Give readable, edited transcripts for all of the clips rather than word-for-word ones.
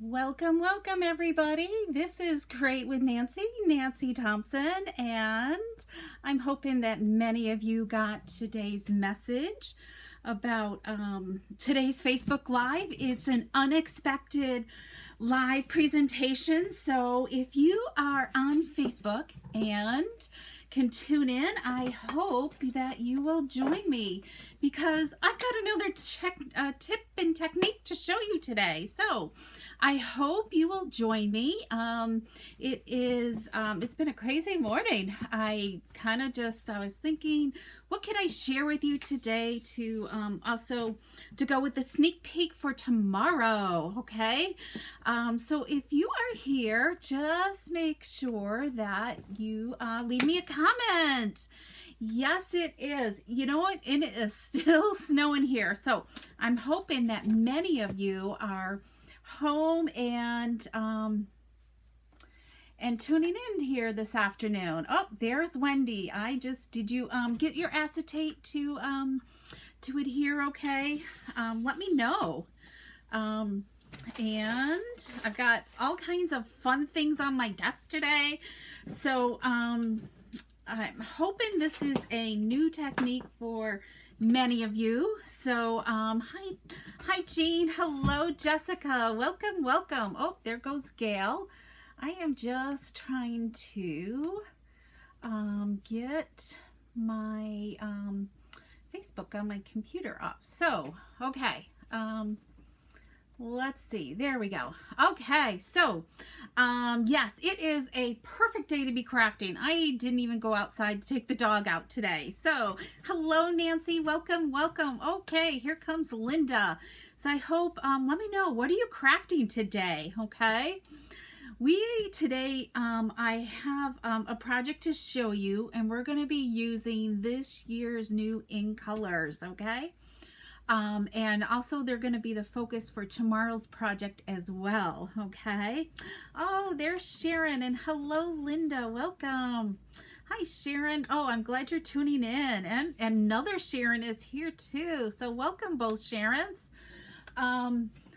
Welcome, welcome everybody. This is Create with Nancy, Nancy Thompson, and I'm hoping that many of you got today's message about today's Facebook Live. It's an unexpected live presentation, so if you are on Facebook and can tune in, I hope that you will join me because I've got another tip and technique to show you today. So I hope you will join me. It's been a crazy morning. I was thinking, what can I share with you today to also to go with the sneak peek for tomorrow, okay? So if you are here, just make sure that you leave me a comment. Yes, it is. You know what? It is still snowing here. So I'm hoping that many of you are home and tuning in here this afternoon. Oh, there's Wendy. Did you get your acetate to adhere okay? Let me know. And I've got all kinds of fun things on my desk today. So I'm hoping this is a new technique for many of you. So hi Jean. Hello Jessica. Welcome, welcome. Oh, there goes Gail. I am just trying to get my Facebook on my computer up. So okay. Let's see. There we go. Okay, so yes, it is a perfect day to be crafting. I didn't even go outside to take the dog out today. So hello Nancy, welcome, welcome. Okay, here comes Linda. So I hope let me know, what are you crafting today? Okay, today I have a project to show you, and we're going to be using this year's new in colors. Okay. And also they're going to be the focus for tomorrow's project as well. Okay. Oh, there's Sharon, and hello Linda, welcome. Hi Sharon. Oh, I'm glad you're tuning in, and another Sharon is here too, so welcome both Sharons.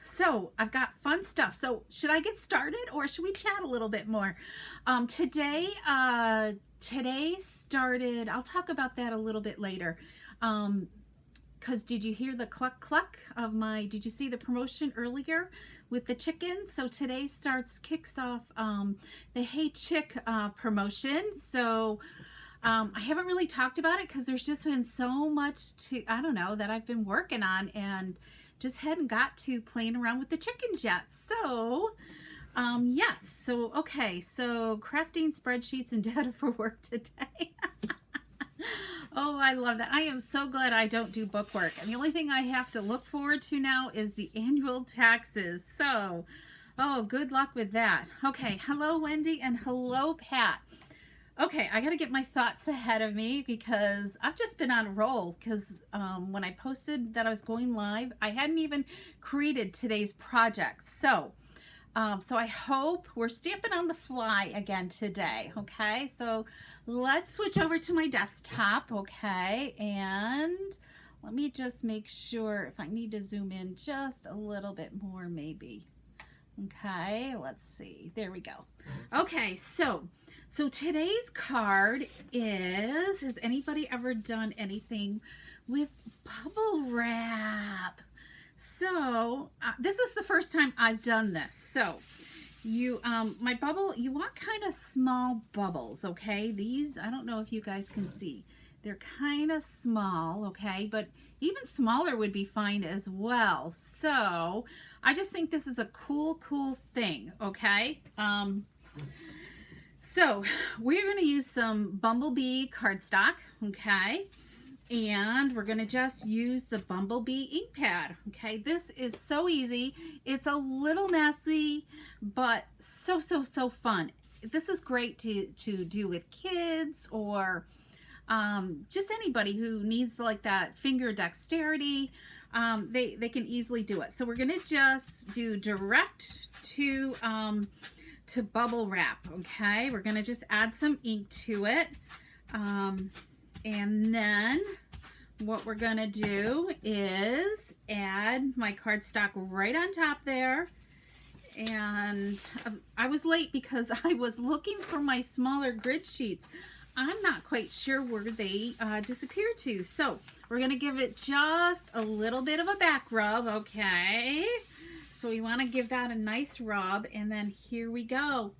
So I've got fun stuff. So should I get started, or should we chat a little bit more? Today started, I'll talk about that a little bit later. Because did you hear the cluck cluck of did you see the promotion earlier with the chickens? So today kicks off the Hey Chick promotion. So I haven't really talked about it because there's just been so much that I've been working on, and just hadn't got to playing around with the chickens yet. So yes, so okay, so crafting spreadsheets and data for work today. Oh, I love that. I am so glad I don't do bookwork. And the only thing I have to look forward to now is the annual taxes. So, oh, good luck with that. Okay, hello, Wendy, and hello, Pat. Okay, I got to get my thoughts ahead of me because I've just been on a roll because when I posted that I was going live, I hadn't even created today's project. So I hope we're stamping on the fly again today. Okay, so let's switch over to my desktop. Okay, and let me just make sure if I need to zoom in just a little bit more, maybe. Okay, let's see. There we go. Okay, so today's card is, has anybody ever done anything with bubble wrap? So this is the first time I've done this. So you you want kind of small bubbles. Okay, these, I don't know if you guys can see, they're kind of small. Okay, but even smaller would be fine as well. So I just think this is a cool thing. Okay, so we're going to use some Bumblebee cardstock. Okay, and we're going to just use the Bumblebee ink pad. Okay, this is so easy. It's a little messy, but so fun. This is great to do with kids, or just anybody who needs like that finger dexterity. They can easily do it. So we're going to just do direct to bubble wrap. Okay, we're going to just add some ink to it. And then what we're going to do is add my cardstock right on top there. And I was late because I was looking for my smaller grid sheets. I'm not quite sure where they disappeared to. So we're going to give it just a little bit of a back rub, okay? So we want to give that a nice rub, and then here we go.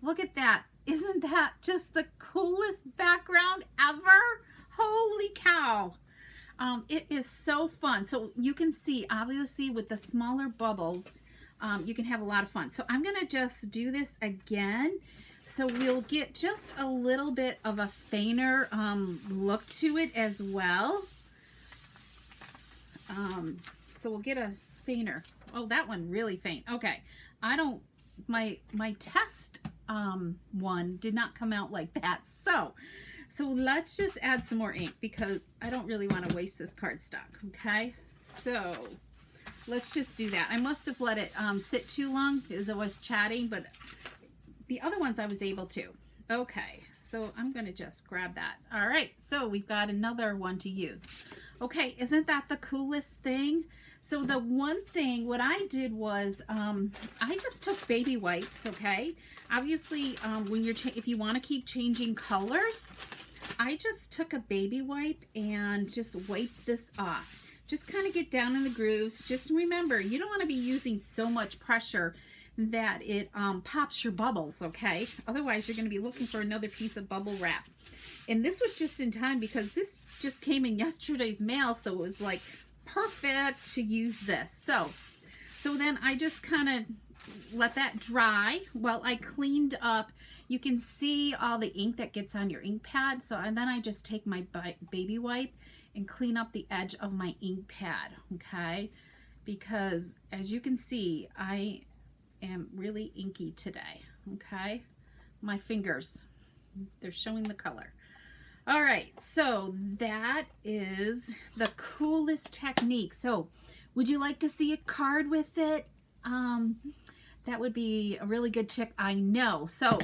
Look at that. Isn't that just the coolest background ever? Holy cow. It is so fun. So you can see, obviously, with the smaller bubbles, you can have a lot of fun. So I'm going to just do this again. So we'll get just a little bit of a fainter look to it as well. So we'll get a fainter. Oh, that one really faint. Okay. My test one did not come out like that. So let's just add some more ink because I don't really want to waste this cardstock. Okay. So let's just do that. I must have let it sit too long as I was chatting, but the other ones I was able to. Okay, so I'm going to just grab that. All right, so we've got another one to use. Okay, isn't that the coolest thing? So the one thing, what I did was I just took baby wipes, okay? Obviously, when you're if you want to keep changing colors, I just took a baby wipe and just wiped this off. Just kind of get down in the grooves. Just remember, you don't want to be using so much pressure that it pops your bubbles, okay? Otherwise, you're going to be looking for another piece of bubble wrap. And this was just in time because this just came in yesterday's mail, so it was like perfect to use this. So then I just kind of let that dry while I cleaned up. You can see all the ink that gets on your ink pad. And then I just take my baby wipe and clean up the edge of my ink pad, okay? Because as you can see, I am really inky today, okay? My fingers, they're showing the color. All right, so that is the coolest technique. So would you like to see a card with it? That would be a really good chick, I know. So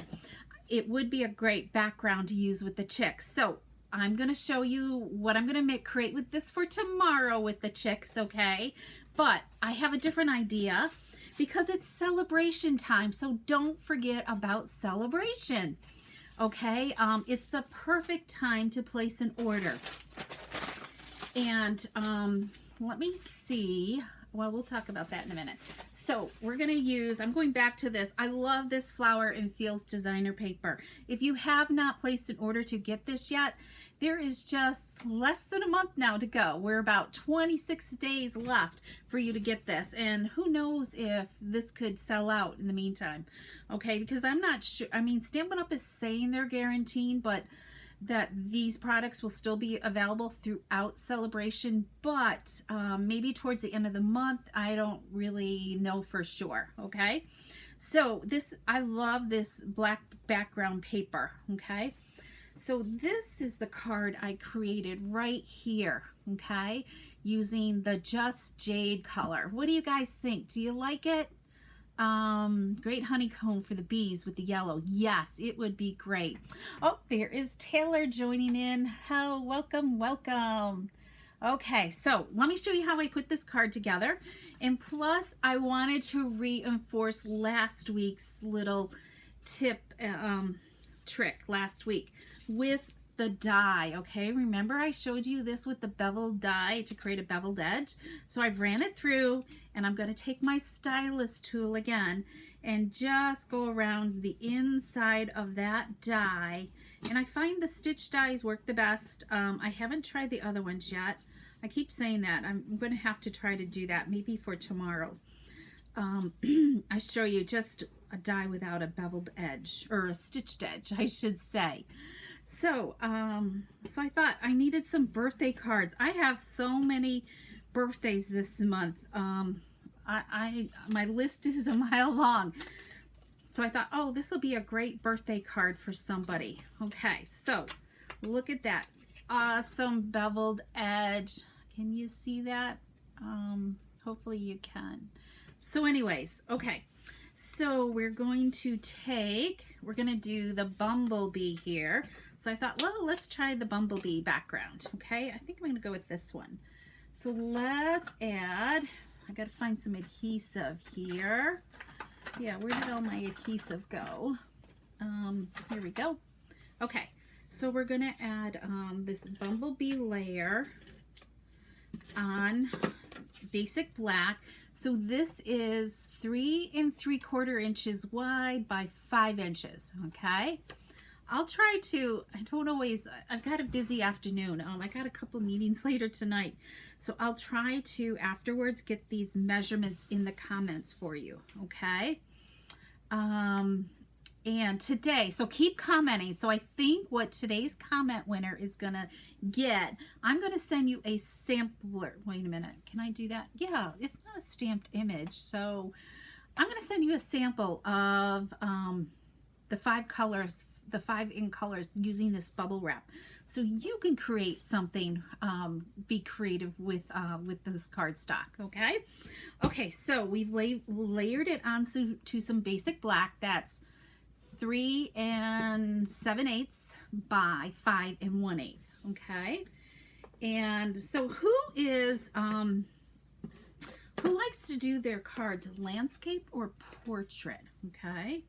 it would be a great background to use with the chicks. So I'm going to show you what I'm going to create with this for tomorrow with the chicks, okay? But I have a different idea because it's celebration time, so don't forget about celebration, okay? It's the perfect time to place an order. And let me see. Well, we'll talk about that in a minute. So we're going to use, I'm going back to this. I love this Flower and Fields designer paper. If you have not placed an order to get this yet, there is just less than a month now to go. We're about 26 days left for you to get this. And who knows if this could sell out in the meantime. Okay, because I'm not sure. I mean, Stampin' Up! Is saying they're guaranteeing, but that these products will still be available throughout celebration, but maybe towards the end of the month. I don't really know for sure, okay? So this, I love this black background paper, okay? So this is the card I created right here, okay? Using the Just Jade color. What do you guys think? Do you like it? Great honeycomb for the bees with the yellow. Yes, it would be great. Oh, there is Taylor joining in. Oh, welcome, welcome. Okay, so let me show you how I put this card together. And plus, I wanted to reinforce last week's little tip, trick last week with the die, okay? Remember I showed you this with the beveled die to create a beveled edge? So I've ran it through, and I'm going to take my stylus tool again and just go around the inside of that die. And I find the stitch dies work the best. I haven't tried the other ones yet. I keep saying that. I'm going to have to try to do that maybe for tomorrow. I show you just a die without a beveled edge, or a stitched edge, I should say. So, so I thought I needed some birthday cards. I have so many birthdays this month. My list is a mile long. So I thought, oh, this will be a great birthday card for somebody. Okay, so look at that awesome beveled edge. Can you see that? Hopefully you can. So anyways, okay. So we're going to do the bumblebee here. So I thought, well, let's try the bumblebee background, okay? I think I'm going to go with this one. So let's add, I got to find some adhesive here. Yeah, where did all my adhesive go? Here we go. Okay, so we're gonna add this bumblebee layer on basic black. So this is 3 3/4 inches wide by 5 inches. Okay, I'll try to, I don't always, I've got a busy afternoon. I got a couple meetings later tonight, so I'll try to afterwards get these measurements in the comments for you. Okay. And today, so keep commenting. So I think what today's comment winner is gonna get, I'm gonna send you a sampler. Wait a minute, can I do that? Yeah, it's not a stamped image. So I'm gonna send you a sample of the 5 colors, the 5 in colors using this bubble wrap. So you can create something, be creative with this cardstock, okay? Okay, so we've layered it on to some basic black. That's 3 7/8 by 5 1/8, okay? And so who likes to do their cards landscape or portrait, okay?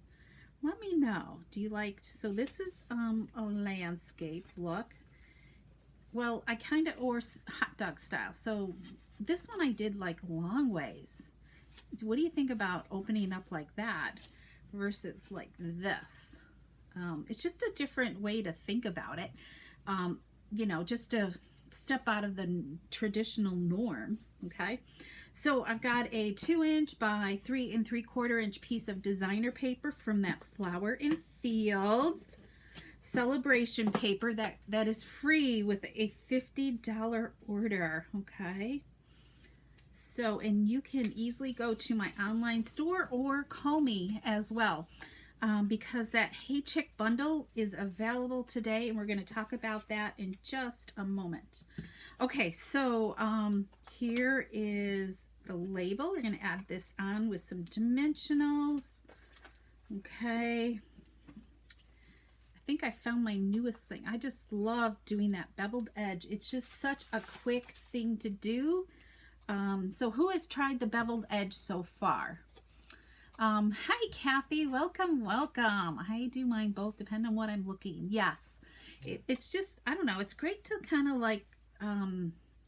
Let me know. Do you like, so this is a landscape look. Well, I kind of, or hot dog style. So this one I did like long ways. What do you think about opening up like that versus like this? It's just a different way to think about it. You know, just to step out of the traditional norm, okay? So I've got a 2 inch by 3 3/4 inch piece of designer paper from that Flower and Fields celebration paper that is free with a $50 order, okay? So, and you can easily go to my online store or call me as well, because that Hey Chick bundle is available today, and we're going to talk about that in just a moment. Okay, so here is the label. We're going to add this on with some dimensionals. Okay. I think I found my newest thing. I just love doing that beveled edge. It's just such a quick thing to do. So who has tried the beveled edge so far? Hi, Kathy. Welcome, welcome. I do mine both, depending on what I'm looking. Yes. It's just, I don't know. It's great to kind of like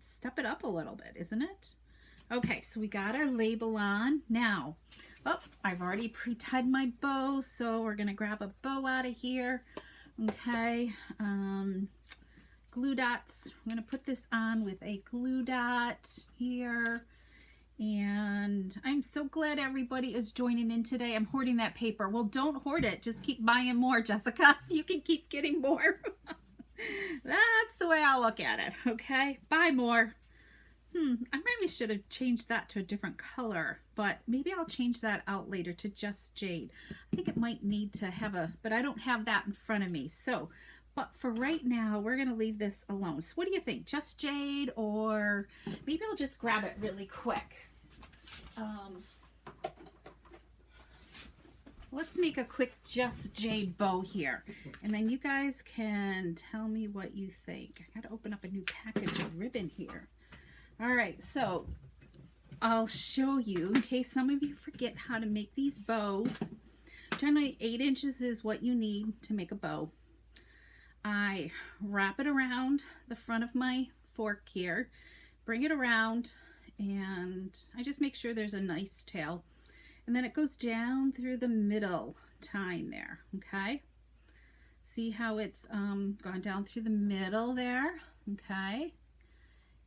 step it up a little bit, isn't it? Okay, so we got our label on. Now, oh, I've already pre-tied my bow, so we're going to grab a bow out of here. Okay. Glue dots. I'm going to put this on with a glue dot here. And I'm so glad everybody is joining in today. I'm hoarding that paper. Well, don't hoard it. Just keep buying more, Jessica, so you can keep getting more. That's the way I look at it, okay? Buy more. I maybe should have changed that to a different color, but maybe I'll change that out later to Just Jade. I think it might need to have a, but I don't have that in front of me. So, but for right now, we're going to leave this alone. So what do you think? Just Jade, or maybe I'll just grab it really quick. Let's make a quick Just Jade bow here. And then you guys can tell me what you think. I got to open up a new package of ribbon here. All right, so I'll show you in case some of you forget how to make these bows. Generally 8 inches is what you need to make a bow. I wrap it around the front of my fork here, bring it around, and I just make sure there's a nice tail. And then it goes down through the middle tine there, okay? See how it's gone down through the middle there, okay?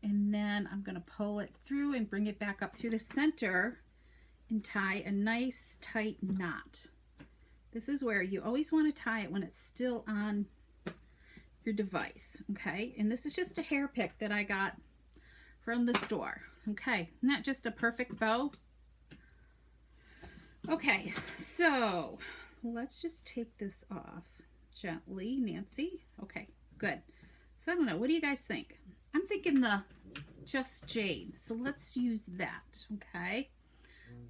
And then I'm going to pull it through and bring it back up through the center and tie a nice tight knot. This is where you always want to tie it when it's still on your device, okay? And this is just a hair pick that I got from the store, okay? Not just a perfect bow. Okay, so let's just take this off gently, Nancy. Okay, good. So I don't know, what do you guys think? I'm thinking the Just Jade, so let's use that, okay?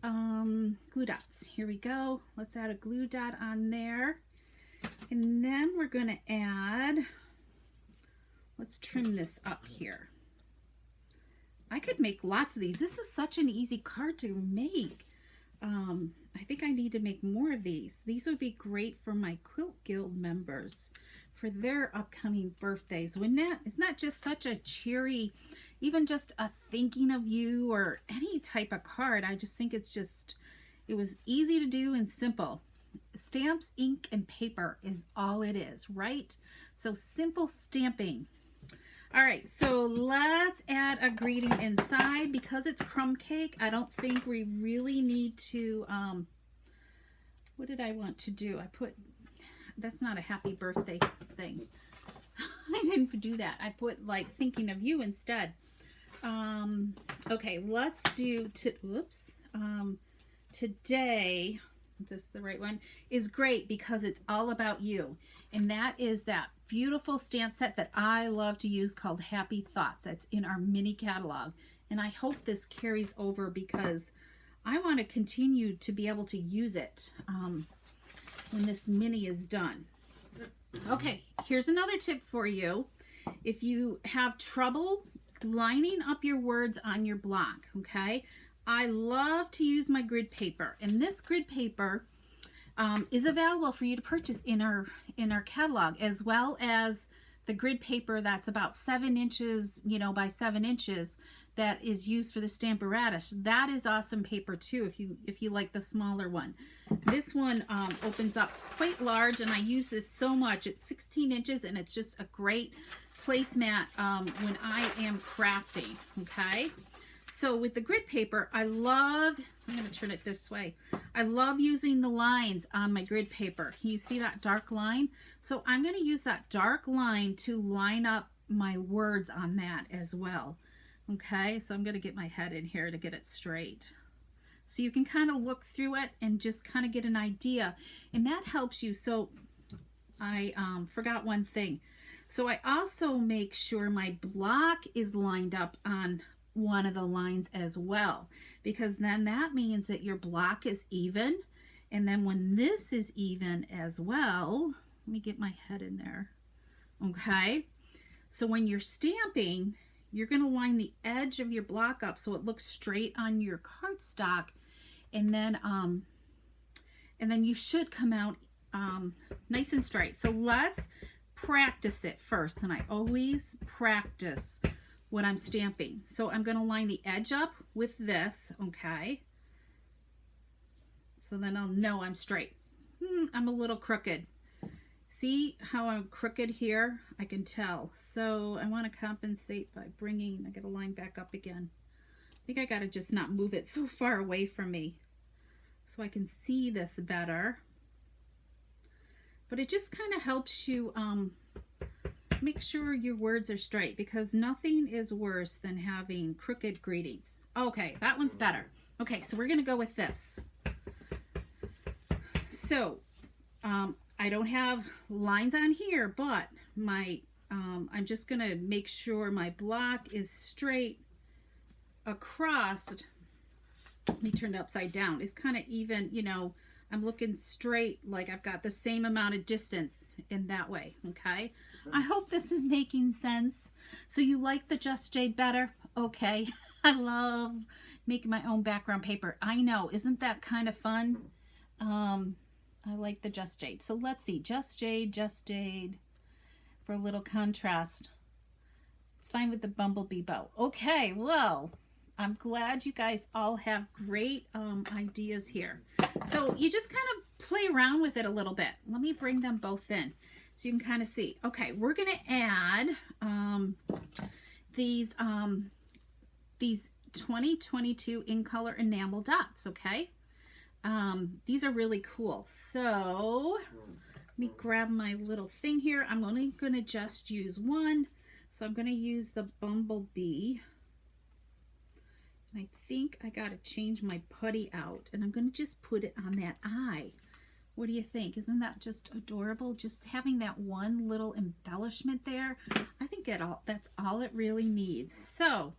Glue dots, here we go. Let's add a glue dot on there. And then we're going to add, let's trim this up here. I could make lots of these. This is such an easy card to make. I think I need to make more of these. These would be great for my Quilt Guild members for their upcoming birthdays. Wouldn't it? Isn't that just such a cheery, even just a thinking of you or any type of card? I just think it's just, it was easy to do and simple. Stamps, ink, and paper is all it is, right? So simple stamping. All right, so let's add a greeting inside. Because it's crumb cake, I don't think we really need to, what did I want to do? I put, that's not a happy birthday thing. I didn't do that. I put like thinking of you instead. Okay, let's do, today, is this the right one? Is great because it's all about you. And that is that beautiful stamp set that I love to use called Happy Thoughts. That's in our mini catalog. And I hope this carries over because I want to continue to be able to use it when this mini is done. Okay, here's another tip for you. If you have trouble lining up your words on your block, okay? I love to use my grid paper, and this grid paper is available for you to purchase in our catalog, as well as the grid paper that's about 7 inches, you know, by 7 inches that is used for the Stamparatus. That is awesome paper too if you like the smaller one. This one opens up quite large, and I use this so much. It's 16 inches, and it's just a great placemat when I am crafting, okay? So with the grid paper, I love, I'm going to turn it this way. I love using the lines on my grid paper. Can you see that dark line? So I'm going to use that dark line to line up my words on that as well. Okay, so I'm going to get my head in here to get it straight. So you can kind of look through it and just kind of get an idea. And that helps you. So I forgot one thing. So I also make sure my block is lined up on one of the lines as well, because then that means that your block is even. And then when this is even as well, let me get my head in there. Okay, so when you're stamping, you're going to line the edge of your block up so it looks straight on your cardstock, and then you should come out nice and straight. So let's practice it first, and I always practice when I'm stamping. So I'm going to line the edge up with this, okay? So then I'll know I'm straight. I'm a little crooked. See how I'm crooked here? I can tell. So I want to compensate by bringing, I got to line back up again. I think I got to just not move it so far away from me so I can see this better. But it just kind of helps you make sure your words are straight, because nothing is worse than having crooked greetings. Okay, that one's better. Okay, so we're going to go with this. So I don't have lines on here, but my I'm just going to make sure my block is straight across. Let me turn it upside down. It's kind of even, you know, I'm looking straight, like I've got the same amount of distance in that way, okay? I hope this is making sense. So you like the Just Jade better? Okay. I love making my own background paper. I know, isn't that kind of fun? I like the Just Jade. So let's see, Just Jade for a little contrast. It's fine with the bumblebee bow. Okay, well, I'm glad you guys all have great ideas here. So you just kind of play around with it a little bit. Let me bring them both in so you can kind of see. Okay, we're going to add these 2022 in color enamel dots, okay? These are really cool. So let me grab my little thing here. I'm only going to just use one. So I'm going to use the bumblebee. I think I got to change my putty out, and I'm going to just put it on that eye. What do you think? Isn't that just adorable? Just having that one little embellishment there. I think that's all it really needs. So,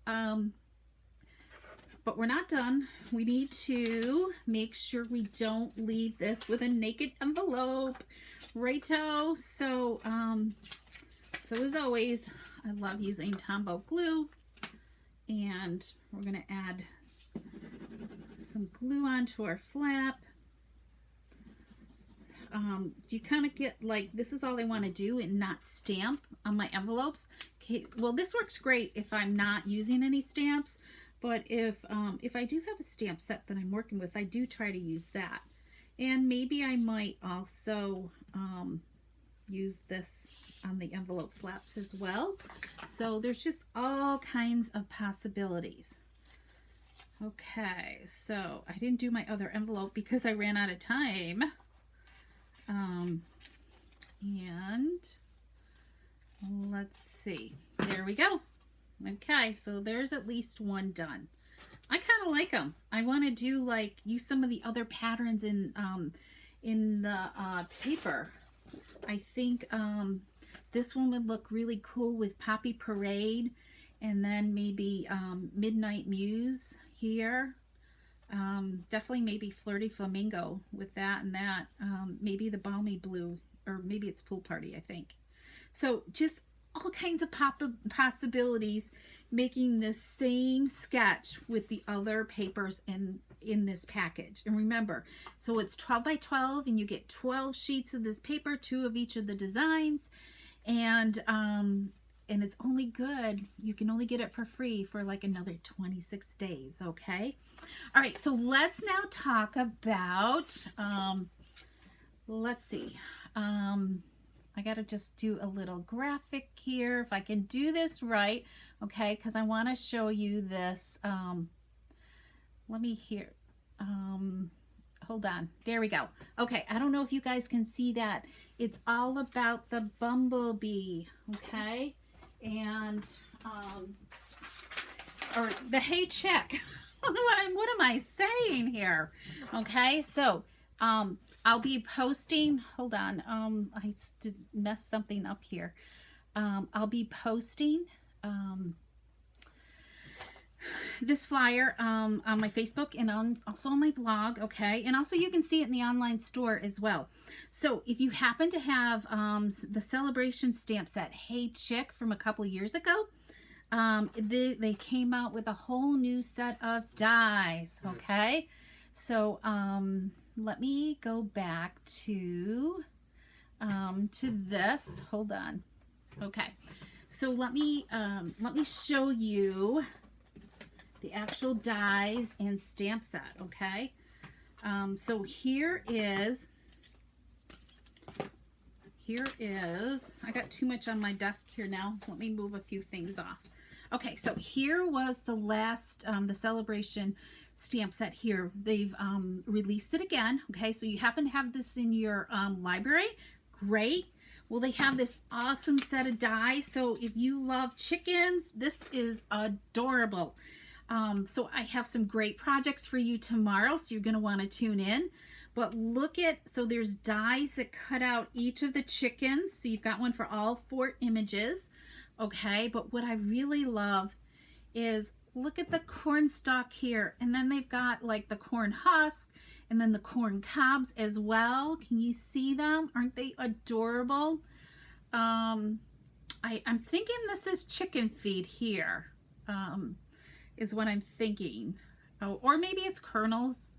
but we're not done. We need to make sure we don't leave this with a naked envelope. Righto. So, so as always, I love using Tombow glue. And we're going to add some glue onto our flap. You kind of get like, this is all I want to do and not stamp on my envelopes. Okay, well, this works great if I'm not using any stamps, but if I do have a stamp set that I'm working with, I do try to use that. And maybe I might also use this on the envelope flaps as well. So there's just all kinds of possibilities. Okay, so I didn't do my other envelope because I ran out of time. And let's see, there we go. Okay, so there's at least one done. I kind of like them. I want to do like use some of the other patterns in the paper. I think this one would look really cool with Poppy Parade, and then maybe Midnight Muse here. Definitely maybe Flirty Flamingo with that and that. Maybe the Balmy Blue, or maybe it's Pool Party, I think. So just all kinds of possibilities, making the same sketch with the other papers in this package. And remember, so it's 12 by 12 and you get 12 sheets of this paper, 2 of each of the designs, and it's only good, you can only get it for free for like another 26 days, okay? All right, so let's now talk about, let's see, I gotta just do a little graphic here, if I can do this right, okay, because I want to show you this, let me hear, hold on, there we go. Okay, I don't know if you guys can see that. It's all about the bumblebee, okay? And or the Hey Chick. what am I saying here? Okay, so I'll be posting, hold on, I messed something up here. I'll be posting this flyer on my Facebook and also on my blog, okay? And also you can see it in the online store as well. So if you happen to have the Celebration stamp set Hey Chick from a couple years ago, they came out with a whole new set of dies, okay? So let me go back to this. Hold on. Okay, so let me show you the actual dies and stamp set, okay? So here is, I got too much on my desk here now. Let me move a few things off. Okay, so here was the last, the Celebration stamp set here. They've released it again, okay? So you happen to have this in your library, great. Well, they have this awesome set of dies. So if you love chickens, this is adorable. So I have some great projects for you tomorrow, so you're going to want to tune in. But look at, so there's dies that cut out each of the chickens. So you've got one for all 4 images, okay? But what I really love is, look at the corn stalk here. And then they've got like the corn husk and then the corn cobs as well. Can you see them? Aren't they adorable? I'm thinking this is chicken feed here. Is what I'm thinking. Oh, or maybe it's kernels.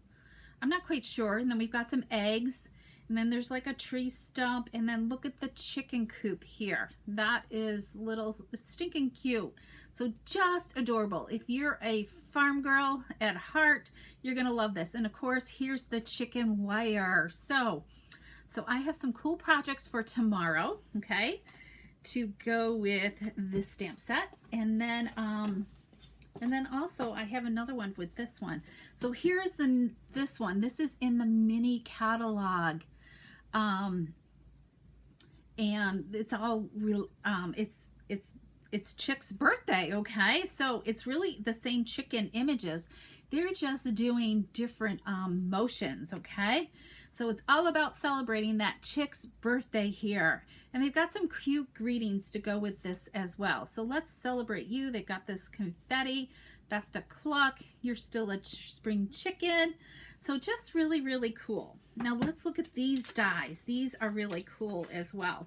I'm not quite sure. And then we've got some eggs, and then there's like a tree stump, and then look at the chicken coop here. That is little stinking cute. So just adorable. If you're a farm girl at heart, you're gonna love this. And of course, here's the chicken wire. So I have some cool projects for tomorrow, okay, to go with this stamp set. And then also I have another one with this one. So here's this one. This is in the mini catalog. And it's all real, it's Chick's birthday, okay? So it's really the same chicken images. They're just doing different motions, okay? So it's all about celebrating that Chick's birthday here. And they've got some cute greetings to go with this as well. So let's celebrate you. They've got this confetti. Best of cluck. You're still a spring chicken. So just really, really cool. Now let's look at these dies. These are really cool as well.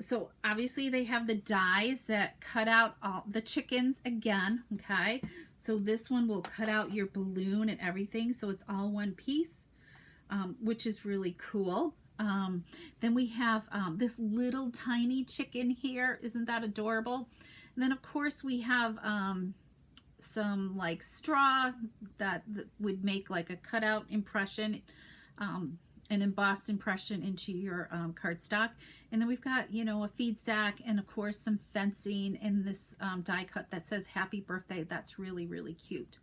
So obviously they have the dies that cut out all the chickens again, okay? So this one will cut out your balloon and everything, so it's all one piece, which is really cool. Then we have this little tiny chicken here. Isn't that adorable? And then of course we have some like straw that would make like a cutout impression, an embossed impression into your cardstock. And then we've got, you know, a feed sack and of course some fencing and this die cut that says happy birthday. That's really, really cute.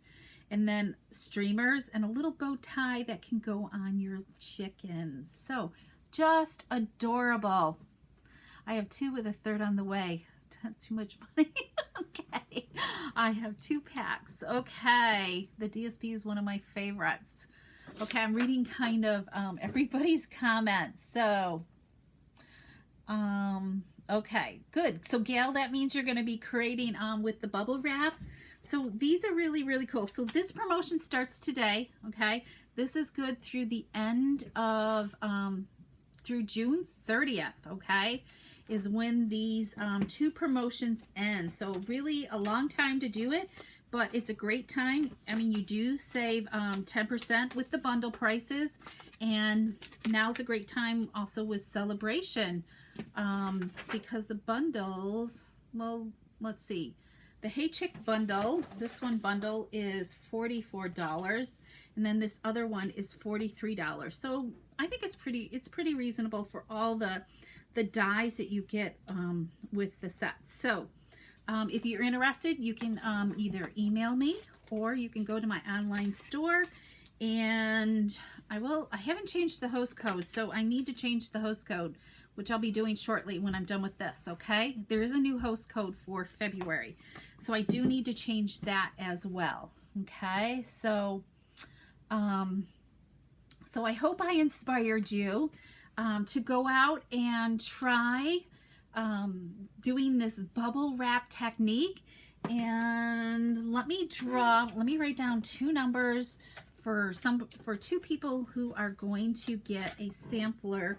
And then streamers and a little bow tie that can go on your chickens. So just adorable. I have 2 with a 3rd on the way. That's too much money. Okay. I have 2 packs. Okay. The DSP is one of my favorites. Okay, I'm reading kind of everybody's comments. So, okay, good. So Gail, that means you're going to be creating with the bubble wrap. So these are really, really cool. So this promotion starts today, okay? This is good through the end of, through June 30th, okay? Is when these 2 promotions end. So really a long time to do it, but it's a great time. I mean, you do save 10% with the bundle prices, and now's a great time also with celebration, because the bundles, well, let's see. The Hey Chick bundle, this one bundle is $44, and then this other one is $43. So I think it's pretty reasonable for all the dies that you get with the sets. So if you're interested, you can either email me or you can go to my online store, and I haven't changed the host code, so I need to change the host code, which I'll be doing shortly when I'm done with this, okay? There is a new host code for February, so I do need to change that as well, okay? So, so I hope I inspired you to go out and try doing this bubble wrap technique. And let me write down 2 numbers for 2 people who are going to get a sampler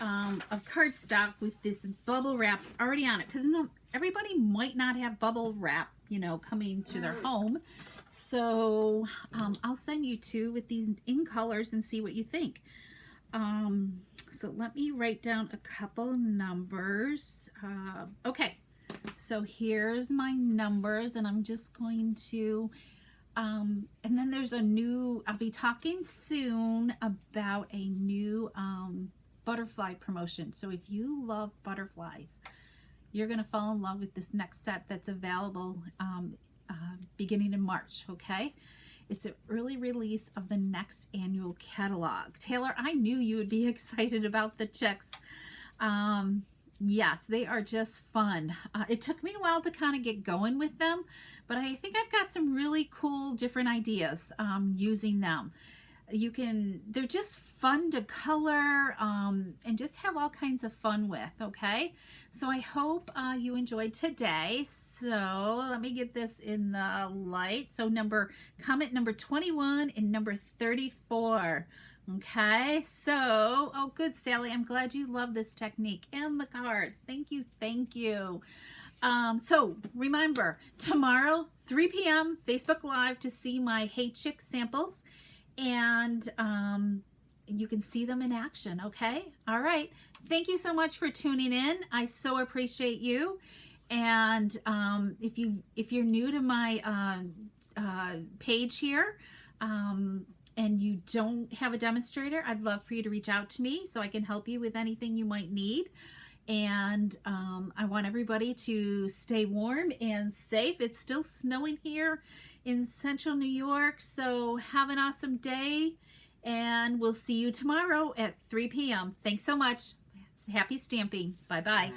of cardstock with this bubble wrap already on it, because everybody might not have bubble wrap, you know, coming to their home. So I'll send you 2 with these in colors and see what you think. So let me write down a couple numbers. Okay, so here's my numbers, and I'm just going to, and then there's a new, I'll be talking soon about a new butterfly promotion. So if you love butterflies, you're going to fall in love with this next set that's available beginning in March, okay? It's an early release of the next annual catalog. Taylor, I knew you would be excited about the chicks. Yes, they are just fun. It took me a while to kind of get going with them, but I think I've got some really cool different ideas using them. They're just fun to color and just have all kinds of fun with, okay? So I hope you enjoyed today. So let me get this in the light. So comment number 21 and number 34. Okay, so, oh good, Sally, I'm glad you love this technique and the cards. Thank you, thank you. So remember, tomorrow, 3 p.m., Facebook Live to see my Hey Chick samples, and you can see them in action, okay? All right, thank you so much for tuning in. I so appreciate you. And if you're new to my page here, and you don't have a demonstrator, I'd love for you to reach out to me so I can help you with anything you might need. And I want everybody to stay warm and safe. It's still snowing here in central New York, so have an awesome day, and we'll see you tomorrow at 3 p.m. Thanks so much. Happy stamping. Bye-bye.